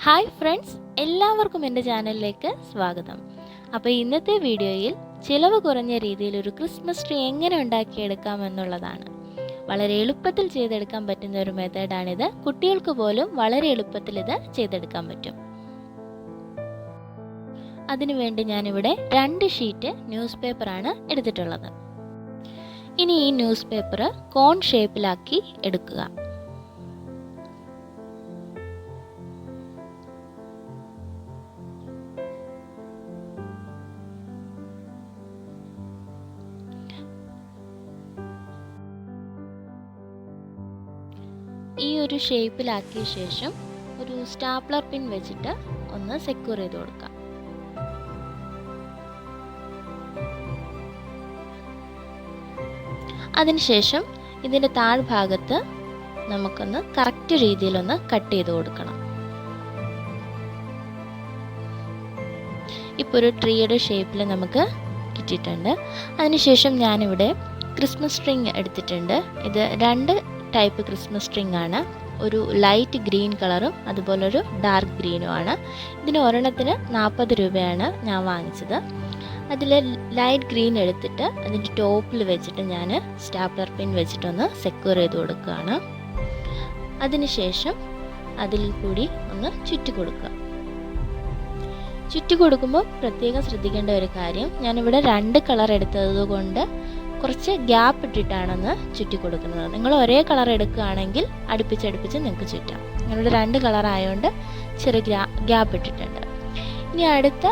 Hi friends, എല്ലാവർക്കും എൻ്റെ ചാനലിലേക്ക് സ്വാഗതം. അപ്പോൾ ഇന്നത്തെ വീഡിയോയിൽ ചിലവ് കുറഞ്ഞ രീതിയിൽ ഒരു ക്രിസ്മസ് ട്രീ എങ്ങനെ ഉണ്ടാക്കിയെടുക്കാം എന്നുള്ളതാണ്. വളരെ എളുപ്പത്തിൽ ചെയ്തെടുക്കാൻ പറ്റുന്ന ഒരു മെത്തേഡാണിത്. കുട്ടികൾക്ക് പോലും വളരെ എളുപ്പത്തിൽ ഇത് ചെയ്തെടുക്കാൻ പറ്റും. അതിനുവേണ്ടി ഞാനിവിടെ 2 ഷീറ്റ് ന്യൂസ് പേപ്പറാണ് എടുത്തിട്ടുള്ളത്. ഇനി ഈ ന്യൂസ് പേപ്പർ കോൺ ഷേപ്പിലാക്കി എടുക്കുക. ഈ ഒരു ഷേപ്പിലാക്കിയ ശേഷം ഒരു സ്റ്റാപ്ലർ പിൻ വെച്ചിട്ട് ഒന്ന് സെക്യൂർ ചെയ്ത് കൊടുക്കാം. അതിനുശേഷം ഇതിൻ്റെ താഴ്ഭാഗത്ത് നമുക്കൊന്ന് കറക്റ്റ് രീതിയിലൊന്ന് കട്ട് ചെയ്ത് കൊടുക്കണം. ഇപ്പോൾ ഒരു ട്രീയുടെ ഷേപ്പിൽ നമുക്ക് കിട്ടിയിട്ടുണ്ട്. അതിനുശേഷം ഞാനിവിടെ ക്രിസ്മസ് സ്ട്രിങ് എടുത്തിട്ടുണ്ട്. ഇത് 2 ടൈപ്പ് ക്രിസ്മസ് സ്ട്രിങ് ആണ്. ഒരു ലൈറ്റ് ഗ്രീൻ കളറും അതുപോലെ ഒരു ഡാർക്ക് ഗ്രീനും ആണ്. ഇതിന് ഒരെണ്ണത്തിന് 40 രൂപയാണ് ഞാൻ വാങ്ങിച്ചത്. അതിൽ ലൈറ്റ് ഗ്രീൻ എടുത്തിട്ട് അതിൻ്റെ ടോപ്പിൽ വെച്ചിട്ട് ഞാൻ സ്റ്റാപ്ലർ പിൻ വെച്ചിട്ടൊന്ന് സെക്യൂർ ചെയ്ത് കൊടുക്കുകയാണ്. അതിനുശേഷം അതിൽ കൂടി ഒന്ന് ചുറ്റി കൊടുക്കുക. ചുറ്റി കൊടുക്കുമ്പോൾ പ്രത്യേകം ശ്രദ്ധിക്കേണ്ട ഒരു കാര്യം, ഞാനിവിടെ 2 കളർ എടുത്തത് കൊണ്ട് കുറച്ച് ഗ്യാപ്പ് ഇട്ടിട്ടാണെന്ന് ചുറ്റി കൊടുക്കുന്നത്. നിങ്ങൾ ഒരേ കളർ എടുക്കുകയാണെങ്കിൽ അടുപ്പിച്ചടുപ്പിച്ച് നിങ്ങൾക്ക് ചുറ്റാം. ഞാനിവിടെ 2 കളർ ആയതുകൊണ്ട് ചെറിയ ഗ്യാപ്പ് ഇട്ടിട്ടുണ്ട്. ഇനി അടുത്ത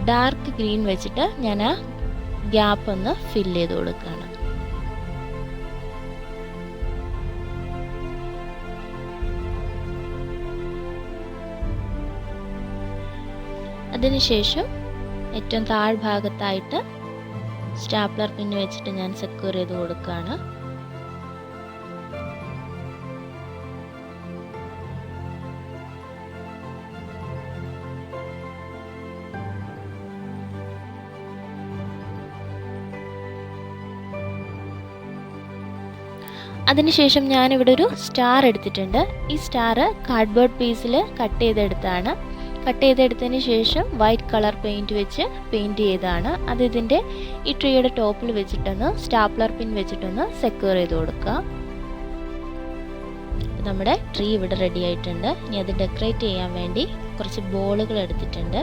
ഡാർക്ക് ഗ്രീൻ വെച്ചിട്ട് ഞാൻ ആ ഗ്യാപ്പ് ഒന്ന് ഫില്ല് ചെയ്ത് കൊടുക്കുകയാണ്. അതിനുശേഷം ഏറ്റവും താഴ്ഭാഗത്തായിട്ട് സ്റ്റാപ്ലർ പിൻ വെച്ചിട്ട് ഞാൻ സെക്യൂർ ചെയ്ത് കൊടുക്കുകയാണ്. അതിനുശേഷം ഞാനിവിടെ ഒരു സ്റ്റാർ എടുത്തിട്ടുണ്ട്. ഈ സ്റ്റാർ കാർഡ്ബോർഡ് പീസിൽ കട്ട് ചെയ്തെടുത്തതിന് ശേഷം വൈറ്റ് കളർ പെയിൻറ്റ് വെച്ച് പെയിൻറ്റ് ചെയ്തതാണ്. അത് ഇതിൻ്റെ ഈ ട്രീയുടെ ടോപ്പിൽ വെച്ചിട്ടൊന്ന് സ്റ്റാപ്ലർ പിൻ വെച്ചിട്ടൊന്ന് സെക്യൂർ ചെയ്ത് കൊടുക്കുക. നമ്മുടെ ട്രീ ഇവിടെ റെഡി ആയിട്ടുണ്ട്. ഇനി അത് ഡെക്കറേറ്റ് ചെയ്യാൻ വേണ്ടി കുറച്ച് ബോളുകൾ എടുത്തിട്ടുണ്ട്.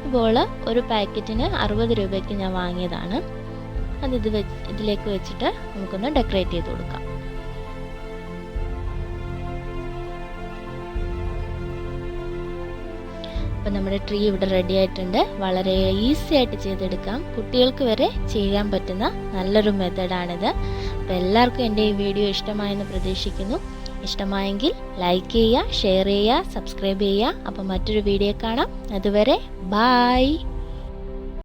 ഈ ബോള് ഒരു പാക്കറ്റിന് 60 രൂപയ്ക്ക് ഞാൻ വാങ്ങിയതാണ്. അത് ഇതിലേക്ക് വെച്ചിട്ട് നമുക്കൊന്ന് ഡെക്കറേറ്റ് ചെയ്ത് കൊടുക്കാം. അപ്പം നമ്മുടെ ട്രീ ഇവിടെ റെഡി ആയിട്ടുണ്ട്. വളരെ ഈസി ആയിട്ട് ചെയ്തെടുക്കാം. കുട്ടികൾക്ക് വരെ ചെയ്യാൻ പറ്റുന്ന നല്ലൊരു മെത്തേഡാണിത്. അപ്പോൾ എല്ലാവർക്കും എൻ്റെ ഈ വീഡിയോ ഇഷ്ടമായെന്ന് പ്രതീക്ഷിക്കുന്നു. ഇഷ്ടമായെങ്കിൽ ലൈക്ക് ചെയ്യുക, ഷെയർ ചെയ്യുക, സബ്സ്ക്രൈബ് ചെയ്യുക. അപ്പോൾ മറ്റൊരു വീഡിയോ കാണാം. അതുവരെ ബായ്.